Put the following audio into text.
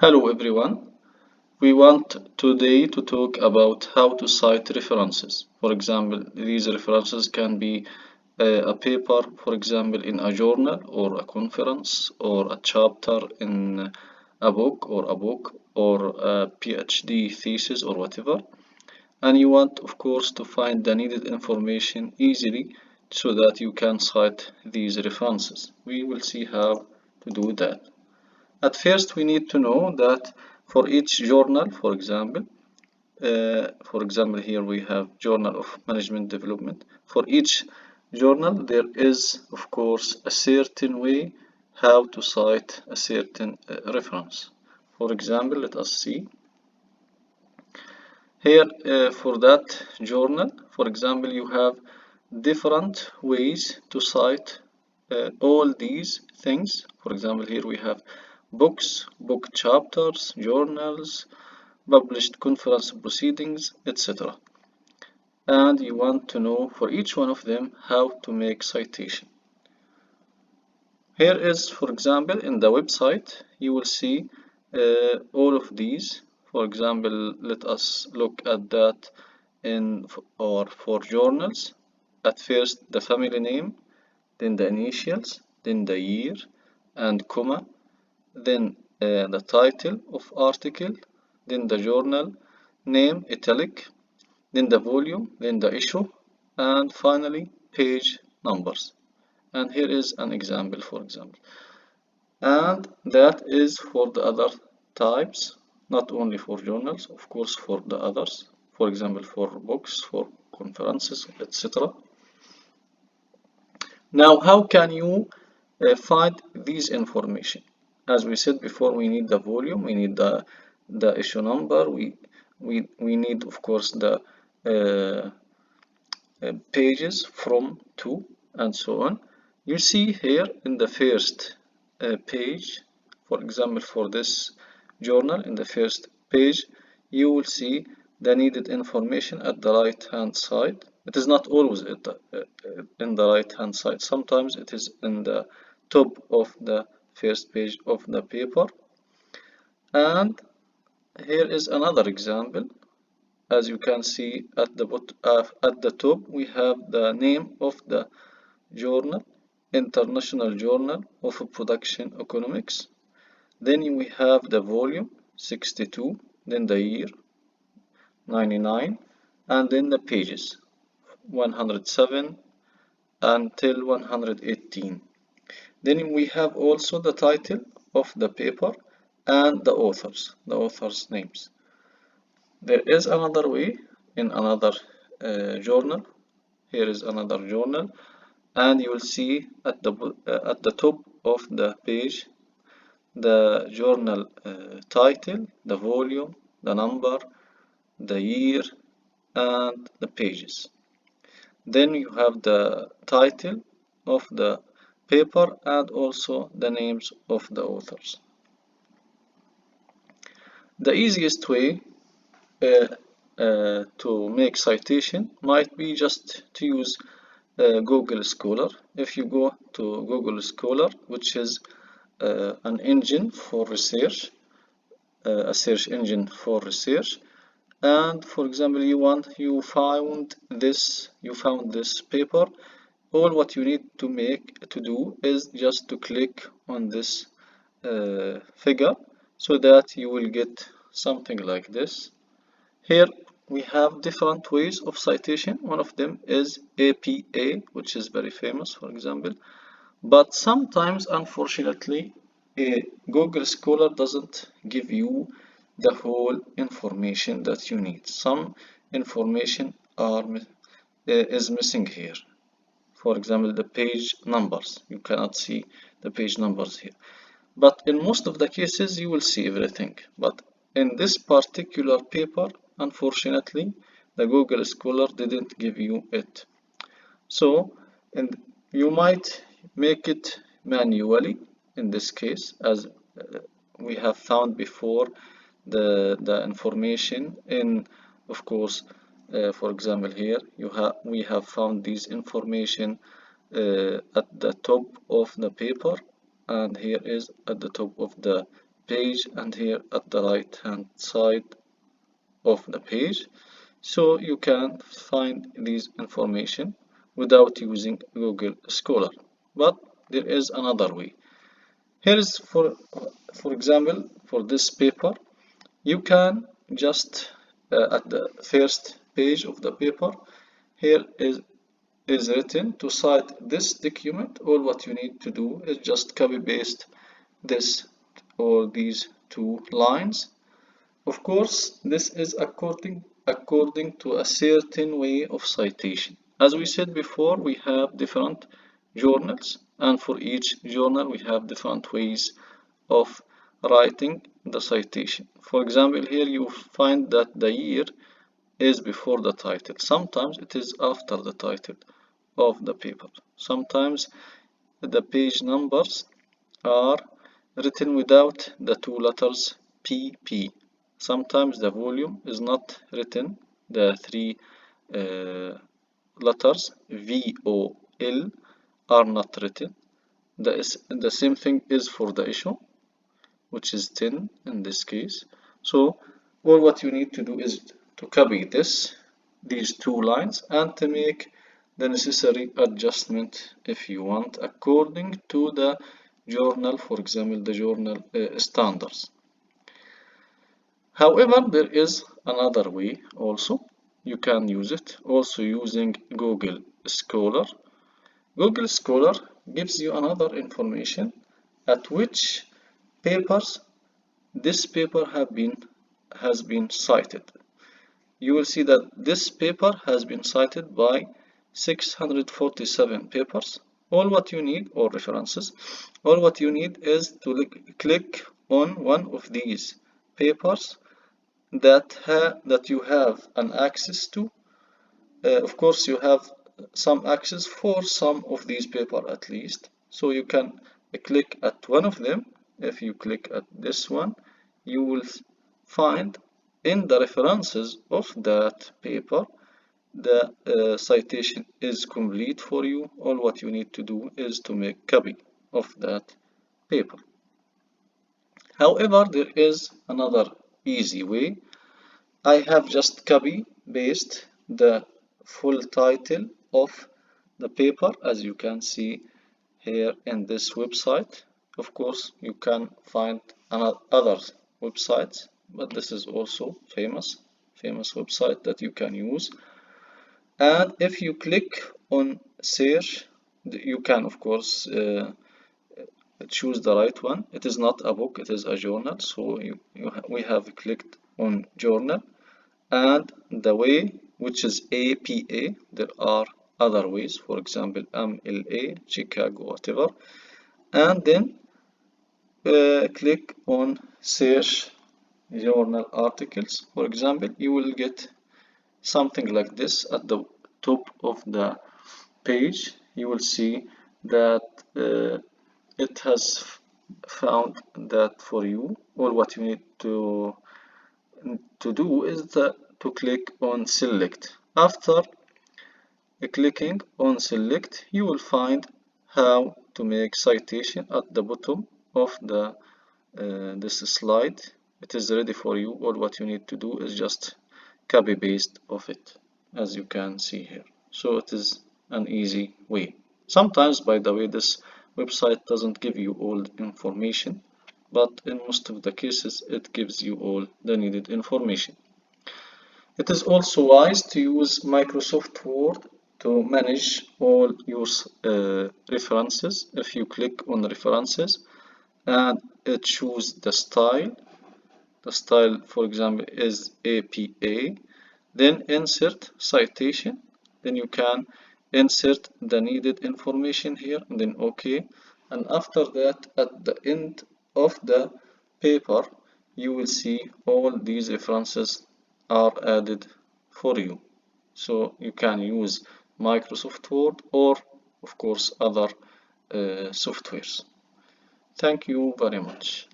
Hello everyone. We want today to talk about how to cite references. For example, these references can be a paper, for example, in a journal or a conference or a chapter in a book or a PhD thesis or whatever. And you want, of course, to find the needed information easily so that you can cite these references. We will see how to do that. At first, we need to know that for each journal, for example, here we have Journal of Management Development. For each journal, there is, of course, a certain way how to cite a certain reference. For example, let us see. Here, for that journal, for example, you have different ways to cite all these things. For example, here we have books, book chapters, journals, published conference proceedings, etc. And you want to know for each one of them how to make citation. Here is, for example, in the website, you will see all of these. For example, let us look at that in or for journals. At first, the family name, then the initials, then the year and comma, then the title of article, then the journal name italic, then the volume, then the issue, and finally page numbers. And here is an example, for example. And that is for the other types, not only for journals, of course, for the others, for example, for books, for conferences, etc. Now, how can you find these information? As we said before, we need the volume, we need the issue number, we need, of course, the pages from to and so on. You see here in the first page, for example, for this journal, in the first page, you will see the needed information at the right hand side. It is not always in the right hand side. Sometimes it is in the top of the first page of the paper. And here is another example. As you can see at the top, we have the name of the journal, International Journal of Production Economics. Then we have the volume 62, then the year 99, and then the pages 107 until 118. Then we have also the title of the paper and the authors' names. There is another way in another journal. Here is another journal, and you will see at the top of the page the journal title, the volume, the number, the year, and the pages. Then you have the title of the paper and also the names of the authors. The easiest way to make citation might be just to use Google Scholar. If you go to Google Scholar, which is an engine for research, a search engine for research, and for example, you found this paper. All what you need to do is just to click on this figure so that you will get something like this. Here we have different ways of citation. One of them is APA, which is very famous, for example. But sometimes, unfortunately, Google Scholar doesn't give you the whole information that you need. Some information is missing here. For example, the page numbers. You cannot see the page numbers here. But in most of the cases, you will see everything. But in this particular paper, unfortunately, the Google Scholar didn't give you it. So, and you might make it manually in this case, as we have found before the information in, of course, for example, here we have found these information at the top of the paper, and here is at the top of the page and here at the right hand side of the page, so you can find these information without using Google Scholar. But there is another way. Here is for example, for this paper, you can just at the first page of the paper, here is written to cite this document. All what you need to do is just copy paste this or these two lines. Of course, this is according to a certain way of citation. As we said before, we have different journals, and for each journal we have different ways of writing the citation. For example, here you find that the year is before the title. Sometimes it is after the title of the paper. Sometimes the page numbers are written without the two letters PP. Sometimes the volume is not written, the three letters VOL are not written. The same thing is for the issue, which is 10 in this case. So all what you need to do is to copy these two lines and to make the necessary adjustment if you want according to the journal, for example, the journal standards. However, there is another way also. You can use it also using Google Scholar. Google Scholar gives you another information at which papers this paper has been cited. You will see that this paper has been cited by 647 papers. All what you need, or references, all what you need is to click on one of these papers that you have an access to. Of course, you have some access for some of these papers at least. So you can click at one of them. If you click at this one, you will find in the references of that paper the citation is complete for you. All what you need to do is to make copy of that paper. However, there is another easy way. I have just copy paste the full title of the paper, as you can see here in this website. Of course, you can find other websites, but this is also famous website that you can use. And if you click on search, you can of course choose the right one. It is not a book, it is a journal. So we have clicked on journal, and the way which is APA, there are other ways, for example MLA, Chicago, whatever, and then click on search journal articles. For example, you will get something like this at the top of the page. You will see that it has found that for you. All what you need to do is to click on select. After clicking on select, you will find how to make citation at the bottom of the this slide. It is ready for you. All what you need to do is just copy paste of it, as you can see here. So it is an easy way. Sometimes, by the way, this website doesn't give you all the information, but in most of the cases it gives you all the needed information. It is also wise to use Microsoft Word to manage all your references. If you click on references and choose the style, for example is APA, then insert citation, then you can insert the needed information here, and then OK. And after that, at the end of the paper, you will see all these references are added for you. So you can use Microsoft Word or of course other softwares. Thank you very much.